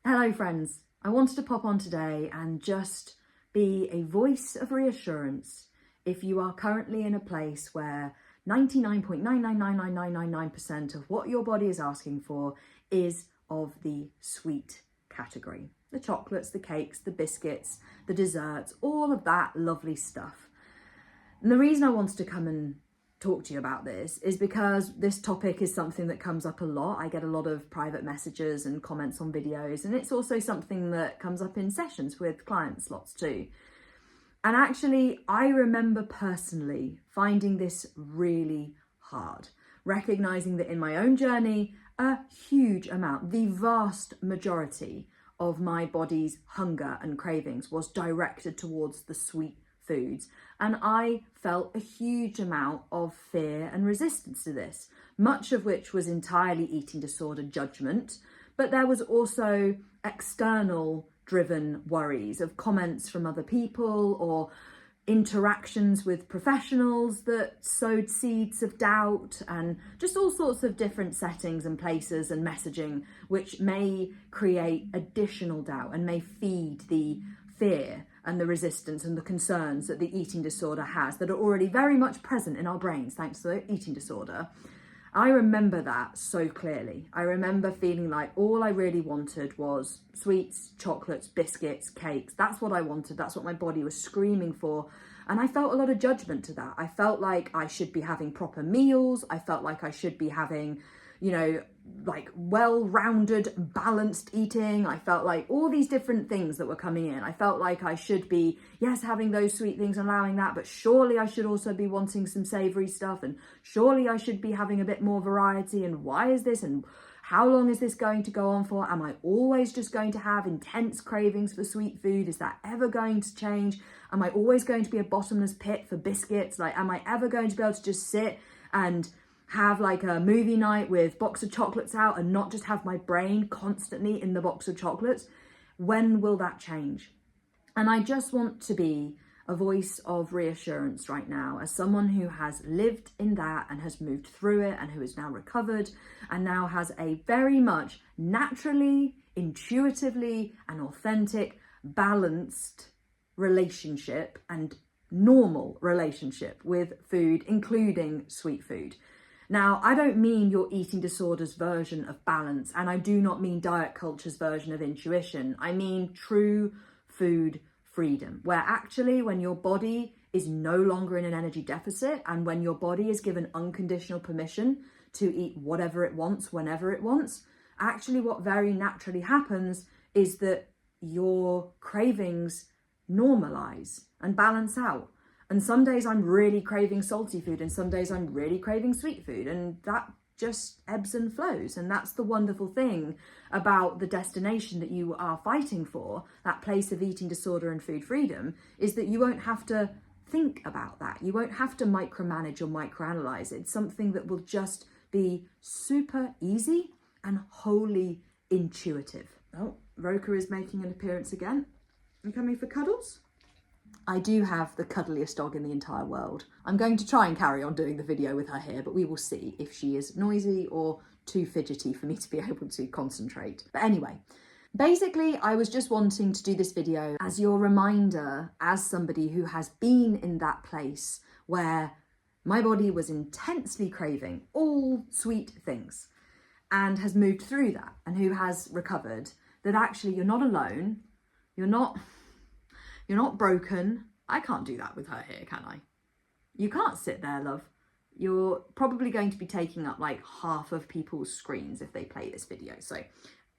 Hello friends, I wanted to pop on today and just be a voice of reassurance if you are currently in a place where 99.9999999% of what your body is asking for is of the sweet category. The chocolates, the cakes, the biscuits, the desserts, all of that lovely stuff. And the reason I wanted to come and talk to you about this is because this topic is something that comes up a lot. I get a lot of private messages and comments on videos, and it's also something that comes up in sessions with clients lots too. And actually, I remember personally finding this really hard, recognizing that in my own journey, a huge amount, the vast majority of my body's hunger and cravings was directed towards the sweet foods, and I felt a huge amount of fear and resistance to this, much of which was entirely eating disorder judgment, but there was also external driven worries of comments from other people or interactions with professionals that sowed seeds of doubt, and just all sorts of different settings and places and messaging which may create additional doubt and may feed the fear and the resistance and the concerns that the eating disorder has, that are already very much present in our brains thanks to the eating disorder. I remember that so clearly. I remember feeling like all I really wanted was sweets, chocolates, biscuits, cakes. That's what I wanted. That's what my body was screaming for. And I felt a lot of judgment to that. I felt like I should be having proper meals. I felt like I should be having, like well-rounded, balanced eating. I felt like all these different things that were coming in. I felt like I should be, yes, having those sweet things, allowing that, but surely I should also be wanting some savory stuff, and surely I should be having a bit more variety. And why is this? And how long is this going to go on for? Am I always just going to have intense cravings for sweet food? Is that ever going to change? Am I always going to be a bottomless pit for biscuits? Like, am I ever going to be able to just sit and have like a movie night with box of chocolates out and not just have my brain constantly in the box of chocolates? When will that change? And I just want to be a voice of reassurance right now, as someone who has lived in that and has moved through it and who is now recovered and now has a very much naturally, intuitively and authentic, balanced relationship and normal relationship with food, including sweet food. Now, I don't mean your eating disorder's version of balance, and I do not mean diet culture's version of intuition. I mean true food freedom, where actually when your body is no longer in an energy deficit and when your body is given unconditional permission to eat whatever it wants, whenever it wants, actually what very naturally happens is that your cravings normalize and balance out. And some days I'm really craving salty food and some days I'm really craving sweet food, and that just ebbs and flows. And that's the wonderful thing about the destination that you are fighting for, that place of eating disorder and food freedom, is that you won't have to think about that. You won't have to micromanage or microanalyze. It's something that will just be super easy and wholly intuitive. Oh, Roka is making an appearance again. You coming for cuddles? I do have the cuddliest dog in the entire world. I'm going to try and carry on doing the video with her here, but we will see if she is noisy or too fidgety for me to be able to concentrate. But anyway, basically, I was just wanting to do this video as your reminder, as somebody who has been in that place where my body was intensely craving all sweet things and has moved through that, and who has recovered, that actually you're not alone. You're not broken. I can't do that with her here, can I? You can't sit there, love. You're probably going to be taking up like half of people's screens if they play this video. So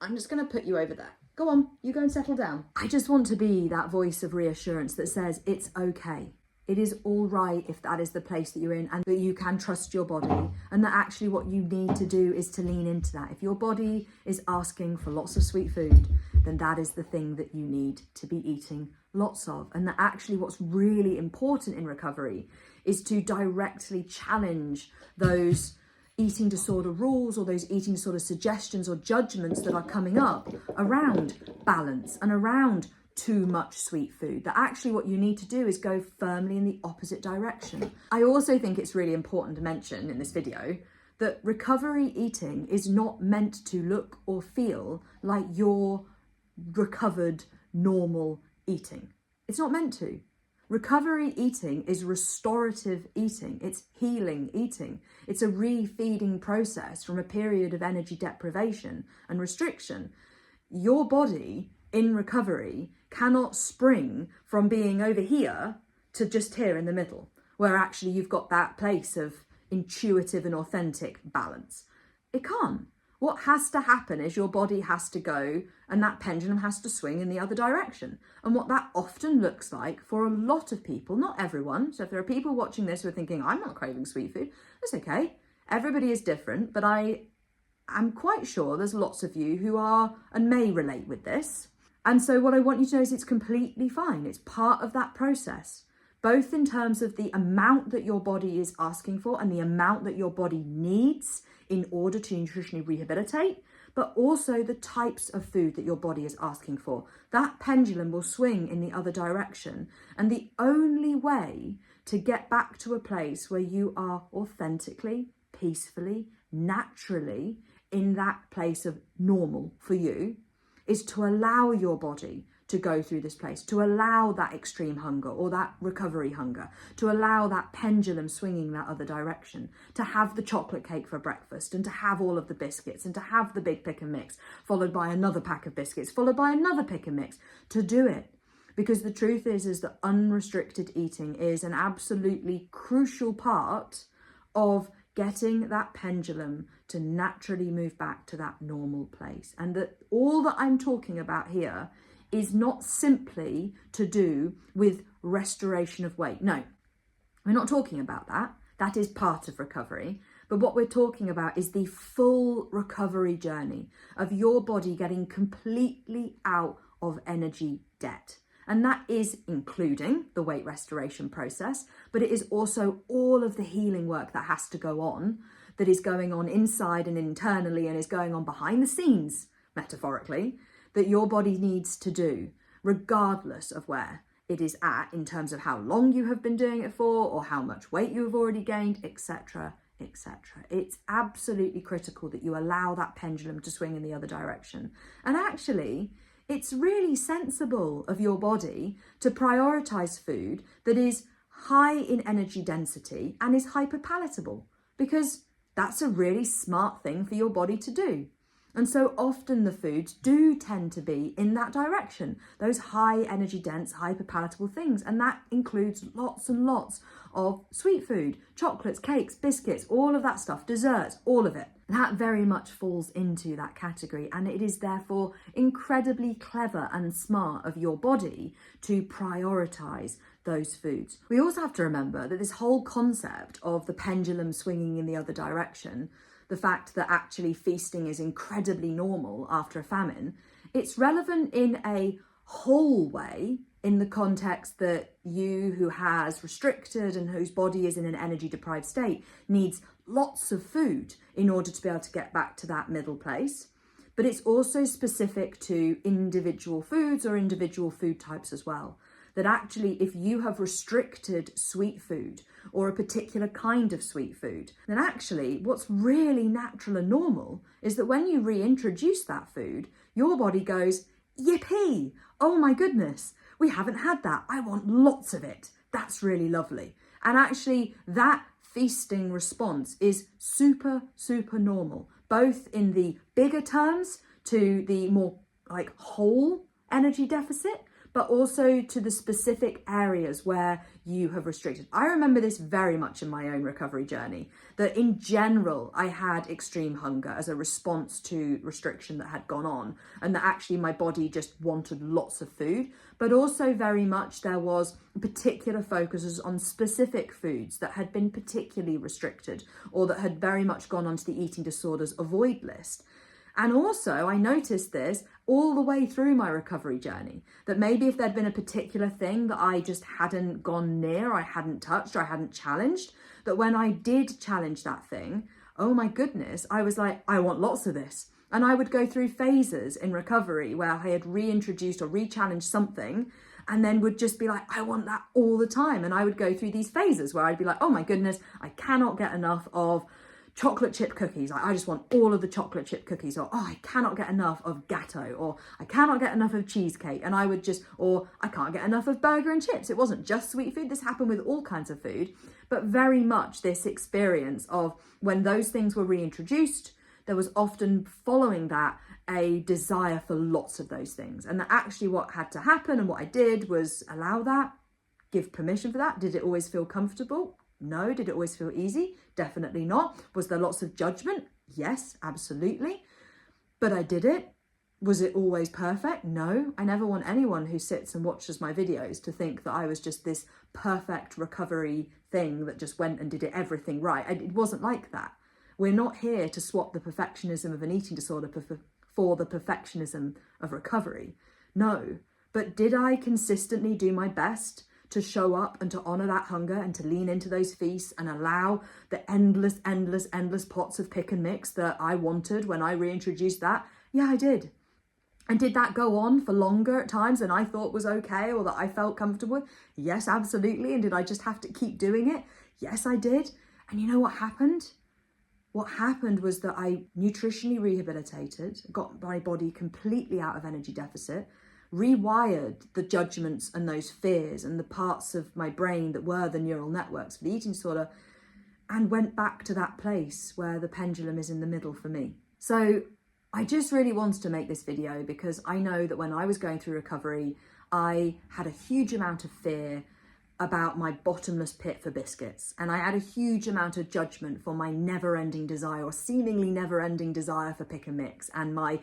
I'm just going to put you over there. Go on, you go and settle down. I just want to be that voice of reassurance that says it's okay. It is all right if that is the place that you're in, and that you can trust your body, and that actually what you need to do is to lean into that. If your body is asking for lots of sweet food, then that is the thing that you need to be eating lots of. And that actually what's really important in recovery is to directly challenge those eating disorder rules or those eating disorder suggestions or judgments that are coming up around balance and around too much sweet food. That actually what you need to do is go firmly in the opposite direction. I also think it's really important to mention in this video that recovery eating is not meant to look or feel like your recovered, normal eating. It's not meant to. Recovery eating is restorative eating. It's healing eating. It's a re-feeding process from a period of energy deprivation and restriction. Your body in recovery cannot spring from being over here to just here in the middle, where actually you've got that place of intuitive and authentic balance. It can't. What has to happen is your body has to go and that pendulum has to swing in the other direction. And what that often looks like for a lot of people, not everyone. So if there are people watching this who are thinking, I'm not craving sweet food, that's okay. Everybody is different, but I'm quite sure there's lots of you who are and may relate with this. And so what I want you to know is it's completely fine. It's part of that process, both in terms of the amount that your body is asking for and the amount that your body needs in order to nutritionally rehabilitate, but also the types of food that your body is asking for. That pendulum will swing in the other direction. And the only way to get back to a place where you are authentically, peacefully, naturally in that place of normal for you is to allow your body to go through this place, to allow that extreme hunger or that recovery hunger, to allow that pendulum swinging that other direction, to have the chocolate cake for breakfast and to have all of the biscuits and to have the big pick and mix, followed by another pack of biscuits, followed by another pick and mix, to do it. Because the truth is that unrestricted eating is an absolutely crucial part of getting that pendulum to naturally move back to that normal place. And that all that I'm talking about here is not simply to do with restoration of weight. No, we're not talking about that. That is part of recovery. But what we're talking about is the full recovery journey of your body getting completely out of energy debt. And that is including the weight restoration process, but it is also all of the healing work that has to go on, that is going on inside and internally and is going on behind the scenes, metaphorically, that your body needs to do, regardless of where it is at in terms of how long you have been doing it for or how much weight you have already gained, etc., etc. It's absolutely critical that you allow that pendulum to swing in the other direction. And actually, it's really sensible of your body to prioritize food that is high in energy density and is hyperpalatable, because that's a really smart thing for your body to do. And so often the foods do tend to be in that direction, those high energy dense, hyperpalatable things. And that includes lots and lots of sweet food, chocolates, cakes, biscuits, all of that stuff, desserts, all of it. That very much falls into that category. And it is therefore incredibly clever and smart of your body to prioritize those foods. We also have to remember that this whole concept of the pendulum swinging in the other direction, the fact that actually feasting is incredibly normal after a famine, it's relevant in a whole way in the context that you who has restricted and whose body is in an energy deprived state needs lots of food in order to be able to get back to that middle place. But it's also specific to individual foods or individual food types as well. That actually, if you have restricted sweet food or a particular kind of sweet food, then actually what's really natural and normal is that when you reintroduce that food, your body goes, yippee, oh my goodness, we haven't had that. I want lots of it. That's really lovely. And actually that feasting response is super, super normal, both in the bigger terms to the more like whole energy deficit, but also to the specific areas where you have restricted. I remember this very much in my own recovery journey, that in general, I had extreme hunger as a response to restriction that had gone on, and that actually my body just wanted lots of food, but also very much there was particular focuses on specific foods that had been particularly restricted or that had very much gone onto the eating disorders avoid list. And also I noticed this all the way through my recovery journey, that maybe if there'd been a particular thing that I just hadn't gone near, I hadn't touched, or I hadn't challenged, that when I did challenge that thing, oh my goodness, I was like, I want lots of this. And I would go through phases in recovery where I had reintroduced or re-challenged something and then would just be like, I want that all the time. And I would go through these phases where I'd be like, oh my goodness, I cannot get enough of chocolate chip cookies. Like, I just want all of the chocolate chip cookies, or I cannot get enough of gatto, or I cannot get enough of cheesecake. And I would just, or I can't get enough of burger and chips. It wasn't just sweet food. This happened with all kinds of food, but very much this experience of when those things were reintroduced, there was often following that a desire for lots of those things. And that actually what had to happen, and what I did, was allow that, give permission for that. Did it always feel comfortable? No. Did it always feel easy? Definitely not. Was there lots of judgment? Yes, absolutely. But I did it. Was it always perfect? No. I never want anyone who sits and watches my videos to think that I was just this perfect recovery thing that just went and did it everything right. It wasn't like that. We're not here to swap the perfectionism of an eating disorder for the perfectionism of recovery. No. But did I consistently do my best to show up and to honour that hunger and to lean into those feasts and allow the endless pots of pick and mix that I wanted when I reintroduced that? Yeah, I did. And did that go on for longer at times than I thought was okay, or that I felt comfortable with? Yes, absolutely. And did I just have to keep doing it? Yes, I did. And you know what happened? What happened was that I nutritionally rehabilitated, got my body completely out of energy deficit, rewired the judgments and those fears and the parts of my brain that were the neural networks for the eating disorder, and went back to that place where the pendulum is in the middle for me. So I just really wanted to make this video because I know that when I was going through recovery, I had a huge amount of fear about my bottomless pit for biscuits. And I had a huge amount of judgment for my never-ending desire, or seemingly never-ending desire, for pick and mix, and my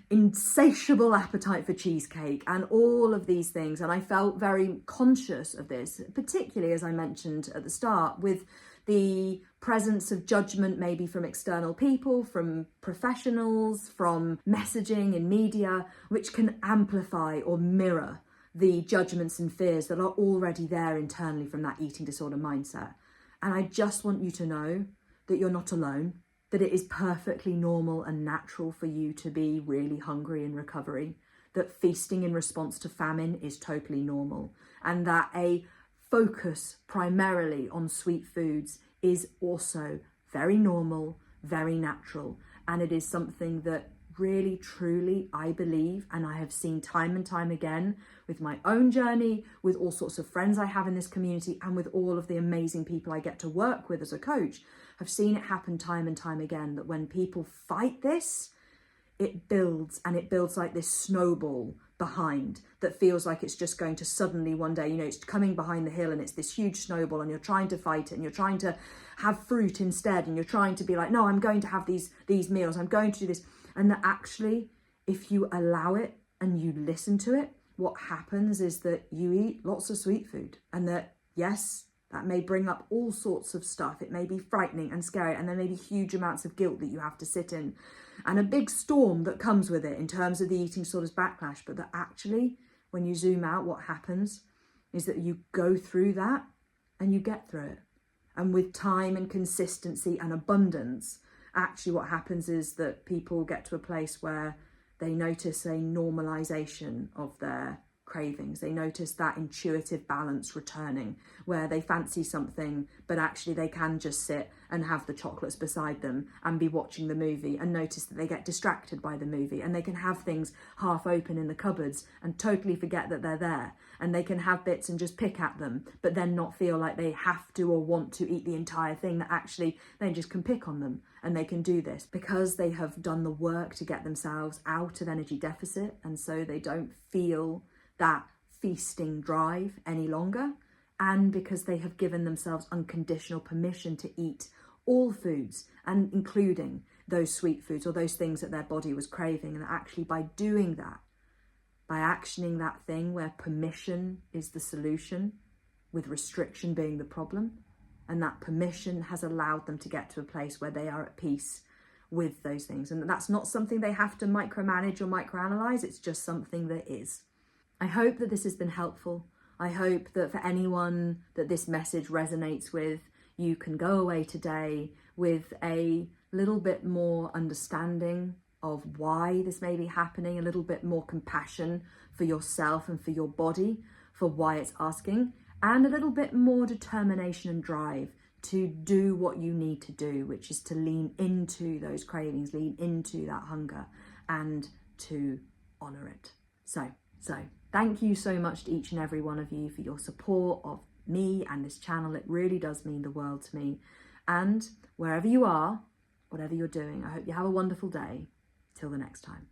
insatiable appetite for cheesecake, and all of these things. And I felt very conscious of this, particularly, as I mentioned at the start, with the presence of judgment maybe from external people, from professionals, from messaging in media, which can amplify or mirror the judgments and fears that are already there internally from that eating disorder mindset. And I just want you to know that you're not alone, that it is perfectly normal and natural for you to be really hungry in recovery, that feasting in response to famine is totally normal, and that a focus primarily on sweet foods is also very normal, very natural. And it is something that really, truly, I believe, and I have seen time and time again with my own journey, with all sorts of friends I have in this community, and with all of the amazing people I get to work with as a coach, I've seen it happen time and time again, that when people fight this, it builds, and it builds like this snowball behind that feels like it's just going to suddenly one day, it's coming behind the hill and it's this huge snowball, and you're trying to fight it, and you're trying to have fruit instead, and you're trying to be like, no, I'm going to have these meals, I'm going to do this. And that actually, if you allow it and you listen to it, what happens is that you eat lots of sweet food, and that, yes, that may bring up all sorts of stuff. It may be frightening and scary, and there may be huge amounts of guilt that you have to sit in, and a big storm that comes with it in terms of the eating disorders backlash. But that actually, when you zoom out, what happens is that you go through that and you get through it. And with time and consistency and abundance, actually what happens is that people get to a place where they notice a normalization of their cravings. They notice that intuitive balance returning, where they fancy something, but actually they can just sit and have the chocolates beside them and be watching the movie, and notice that they get distracted by the movie, and they can have things half open in the cupboards and totally forget that they're there, and they can have bits and just pick at them, but then not feel like they have to or want to eat the entire thing, that actually they just can pick on them. And they can do this because they have done the work to get themselves out of energy deficit, and so they don't feel that feasting drive any longer, and because they have given themselves unconditional permission to eat all foods, and including those sweet foods or those things that their body was craving. And actually by doing that, by actioning that thing where permission is the solution, with restriction being the problem, and that permission has allowed them to get to a place where they are at peace with those things. And that's not something they have to micromanage or microanalyze, it's just something that is. I hope that this has been helpful. I hope that for anyone that this message resonates with, you can go away today with a little bit more understanding of why this may be happening, a little bit more compassion for yourself and for your body, for why it's asking, and a little bit more determination and drive to do what you need to do, which is to lean into those cravings, lean into that hunger, and to honour it. So thank you so much to each and every one of you for your support of me and this channel. It really does mean the world to me. And wherever you are, whatever you're doing, I hope you have a wonderful day. Till the next time.